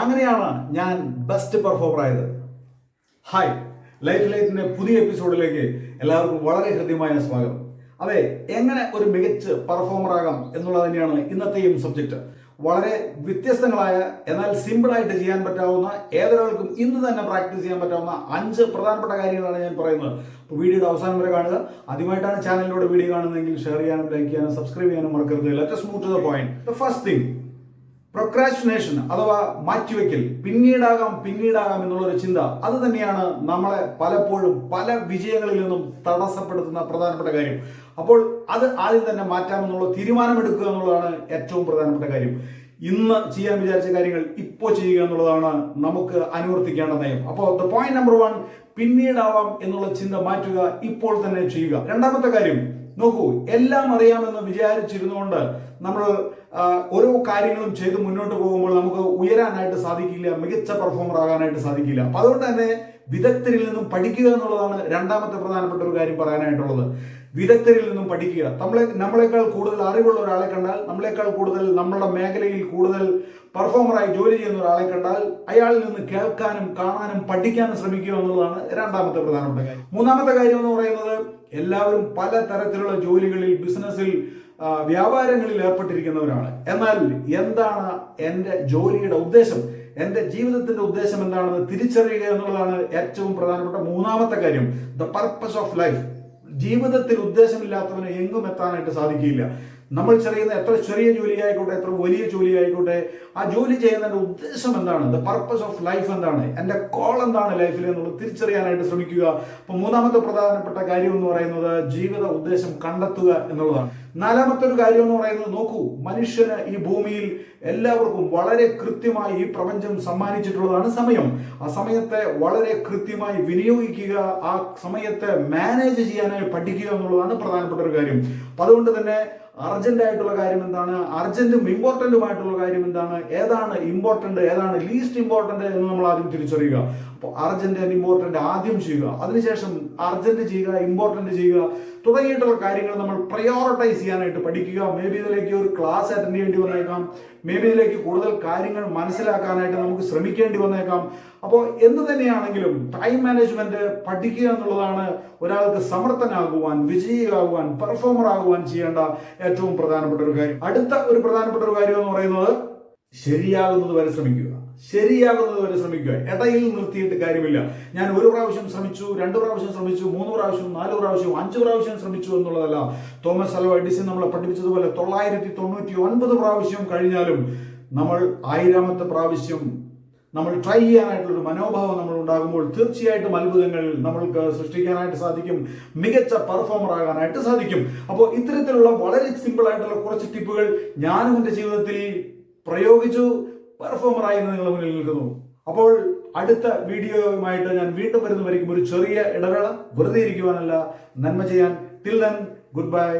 അങ്ങനെയാണ് ഞാൻ best performer ആയത്. ഹായ്, ലൈഫ് ലൈറ്റിന്റെ പുതിയ എപ്പിസോഡിലേക്ക് എല്ലാവർക്കും വളരെ ഹൃദ്യമായ സ്വാഗതം. അതെ, എങ്ങനെ ഒരു മികച്ച പെർഫോമർ ആകാം എന്നുള്ളത് തന്നെയാണ് ഇന്നത്തെയും സബ്ജക്റ്റ്. വളരെ വ്യത്യസ്തങ്ങളായ എന്നാൽ സിമ്പിളായിട്ട് ചെയ്യാൻ പറ്റാവുന്ന, ഏതൊരാൾക്കും ഇന്ന് തന്നെ പ്രാക്ടീസ് ചെയ്യാൻ പറ്റാവുന്ന 5 പ്രധാനപ്പെട്ട കാര്യങ്ങളാണ് ഞാൻ പറയുന്നത്. അപ്പോൾ വീഡിയോയുടെ അവസാനം വരെ കാണുക. ആദ്യമായിട്ടാണ് ചാനലിലൂടെ വീഡിയോ കാണുന്നതെങ്കിൽ ഷെയർ ചെയ്യാനും ലൈക്ക് ചെയ്യാനും സബ്സ്ക്രൈബ് ചെയ്യാനും മറക്കരുത്. Let us move to the point. The first thing, procrastination അഥവാ മാറ്റിവെക്കൽ. പിന്നീടാകാം എന്നുള്ളൊരു ചിന്ത, അത് തന്നെയാണ് നമ്മളെ പലപ്പോഴും പല വിജയങ്ങളിൽ നിന്നും തടസ്സപ്പെടുത്തുന്ന പ്രധാനപ്പെട്ട കാര്യം. അപ്പോൾ അത് ആദ്യം തന്നെ മാറ്റാമെന്നുള്ള തീരുമാനമെടുക്കുക എന്നുള്ളതാണ് ഏറ്റവും പ്രധാനപ്പെട്ട കാര്യം. ഇന്ന് ചെയ്യാൻ വിചാരിച്ച കാര്യങ്ങൾ ഇപ്പോൾ ചെയ്യുക എന്നുള്ളതാണ് നമുക്ക് അനുവർത്തിക്കേണ്ട നയം. അപ്പോൾ ദ പോയിന്റ് നമ്പർ 1, പിന്നീടാവാം എന്നുള്ള ചിന്ത മാറ്റുക, ഇപ്പോൾ തന്നെ ചെയ്യുക. രണ്ടാമത്തെ കാര്യം, നോക്കൂ, എല്ലാം അറിയാമെന്ന് വിചാരിച്ചിരുന്നുകൊണ്ട് നമ്മൾ ഓരോ കാര്യങ്ങളും ചെയ്ത് മുന്നോട്ട് പോകുമ്പോൾ നമുക്ക് ഉയരാനായിട്ട് സാധിക്കില്ല, മികച്ച പെർഫോമർ ആകാനായിട്ട് സാധിക്കില്ല. അപ്പൊ അതുകൊണ്ട് തന്നെ വിദഗ്ധരിൽ നിന്നും പഠിക്കുക എന്നുള്ളതാണ് രണ്ടാമത്തെ പ്രധാനപ്പെട്ട ഒരു കാര്യം പറയാനായിട്ടുള്ളത്. വിദഗ്ധരിൽ നിന്നും പഠിക്കുക. നമ്മളെക്കാൾ കൂടുതൽ അറിവുള്ള ഒരാളെ കണ്ടാൽ, നമ്മളെക്കാൾ കൂടുതൽ നമ്മളുടെ മേഖലയിൽ കൂടുതൽ പെർഫോമറായി ജോലി ചെയ്യുന്ന ഒരാളെ കണ്ടാൽ അയാളിൽ നിന്ന് കേൾക്കാനും കാണാനും പഠിക്കാനും ശ്രമിക്കുക എന്നുള്ളതാണ് രണ്ടാമത്തെ പ്രധാനപ്പെട്ട കാര്യം. മൂന്നാമത്തെ കാര്യം എന്ന് പറയുന്നത്, എല്ലാവരും പല തരത്തിലുള്ള ജോലികളിൽ, ബിസിനസ്സിൽ, വ്യാപാരങ്ങളിൽ ഏർപ്പെട്ടിരിക്കുന്നവരാണ്. എന്നാൽ എന്താണ് എൻ്റെ ജോലിയുടെ ഉദ്ദേശം, എൻ്റെ ജീവിതത്തിന്റെ ഉദ്ദേശം എന്താണെന്ന് തിരിച്ചറിയുക എന്നുള്ളതാണ് ഏറ്റവും പ്രധാനപ്പെട്ട മൂന്നാമത്തെ കാര്യം. The purpose of life. ജീവിതത്തിൽ ഉദ്ദേശമില്ലാത്തവന് എങ്ങും എത്താനായിട്ട് സാധിക്കില്ല. നമ്മൾ ചെയ്യുന്ന എത്ര ചെറിയ ജോലി ആയിക്കോട്ടെ, എത്ര വലിയ ജോലി ആയിക്കോട്ടെ, ആ ജോലി ചെയ്യുന്നതിന്റെ ഉദ്ദേശം എന്താണ്, ദ പർപ്പസ് ഓഫ് ലൈഫ് എന്താണ്, എൻ്റെ കോൾ എന്താണ് ലൈഫിൽ എന്നുള്ളത് തിരിച്ചറിയാനായിട്ട് ശ്രമിക്കുക. അപ്പൊ മൂന്നാമത്തെ പ്രധാനപ്പെട്ട കാര്യം എന്ന് പറയുന്നത് ജീവിത ഉദ്ദേശം കണ്ടെത്തുക എന്നുള്ളതാണ്. നാലാമത്തെ ഒരു കാര്യം എന്ന് പറയുന്നത്, നോക്കൂ, മനുഷ്യന് ഈ ഭൂമിയിൽ എല്ലാവർക്കും വളരെ കൃത്യമായി ഈ പ്രപഞ്ചം സമ്മാനിച്ചിട്ടുള്ളതാണ് സമയം. ആ സമയത്തെ വളരെ കൃത്യമായി വിനിയോഗിക്കുക, ആ സമയത്തെ മാനേജ് ചെയ്യാനായി പഠിക്കുക എന്നുള്ളതാണ് പ്രധാനപ്പെട്ട ഒരു കാര്യം. അപ്പൊ അതുകൊണ്ട് തന്നെ അർജന്റ് ആയിട്ടുള്ള കാര്യം എന്താണ്, അർജന്റും ഇമ്പോർട്ടന്റുമായിട്ടുള്ള കാര്യം എന്താണ്, ഏതാണ് ഇമ്പോർട്ടന്റ്, ഏതാണ് ലീസ്റ്റ് ഇമ്പോർട്ടന്റ് എന്ന് നമ്മൾ ആദ്യം തിരിച്ചറിയുക. അപ്പോൾ അർജന്റ് ആൻഡ് ഇമ്പോർട്ടന്റ് ആദ്യം ചെയ്യുക, അതിനുശേഷം അർജന്റ് ചെയ്യുക, ഇമ്പോർട്ടന്റ് ചെയ്യുക തുടങ്ങിയിട്ടുള്ള കാര്യങ്ങൾ നമ്മൾ പ്രയോറിറ്റൈസ് ചെയ്യാനായിട്ട് പഠിക്കുക. മേ ബി ഇതിലേക്ക് ഒരു ക്ലാസ് അറ്റൻഡ് ചെയ്യേണ്ടി വന്നേക്കാം, മേ ബി ഇതിലേക്ക് കൂടുതൽ കാര്യങ്ങൾ മനസ്സിലാക്കാനായിട്ട് നമുക്ക് ശ്രമിക്കേണ്ടി വന്നേക്കാം. അപ്പോൾ എന്ത് തന്നെയാണെങ്കിലും ടൈം മാനേജ്മെന്റ് പഠിക്കുക എന്നുള്ളതാണ് ഒരാൾക്ക് സമർത്ഥനാകുവാൻ, വിജയിയാകുവാൻ, പെർഫോമർ ആകുവാൻ ചെയ്യേണ്ട ഏറ്റവും പ്രധാനപ്പെട്ട ഒരു കാര്യം. അടുത്ത ഒരു പ്രധാനപ്പെട്ട ഒരു കാര്യം എന്ന് പറയുന്നത്, ശരിയാകുന്നത് വരെ ശ്രമിക്കുക. ഇടയിൽ നിർത്തിയിട്ട് കാര്യമില്ല. ഞാൻ 1 പ്രാവശ്യം ശ്രമിച്ചു, 2 പ്രാവശ്യം ശ്രമിച്ചു, 3 പ്രാവശ്യം, 4 പ്രാവശ്യം, 5 പ്രാവശ്യം ശ്രമിച്ചു എന്നുള്ളതല്ല. തോമസ് ആൽവ എഡിസൺ നമ്മളെ പഠിപ്പിച്ചതുപോലെ 999 പ്രാവശ്യം കഴിഞ്ഞാലും നമ്മൾ 1000ാമത്തെ പ്രാവശ്യം നമ്മൾ ട്രൈ ചെയ്യാനായിട്ടുള്ളൊരു മനോഭാവം നമ്മൾ ഉണ്ടാകുമ്പോൾ തീർച്ചയായിട്ടും അത്ഭുതങ്ങൾ നമ്മൾക്ക് സൃഷ്ടിക്കാനായിട്ട് സാധിക്കും, മികച്ച പെർഫോമർ ആകാനായിട്ട് സാധിക്കും. അപ്പോൾ ഇത്തരത്തിലുള്ള വളരെ സിമ്പിൾ ആയിട്ടുള്ള കുറച്ച് ടിപ്പുകൾ ഞാനും എൻ്റെ ജീവിതത്തിൽ പ്രയോഗിച്ചു, പെർഫോമറായി നിങ്ങളുടെ മുന്നിൽ നിൽക്കുന്നു. അപ്പോൾ അടുത്ത വീഡിയോയുമായിട്ട് ഞാൻ വീണ്ടും വരുന്നവരേക്കും ഒരു ചെറിയ ഇടവേള. വെറുതെ ഇരിക്കുവാനല്ല, നന്മ ചെയ്യാൻ. Till then, good bye.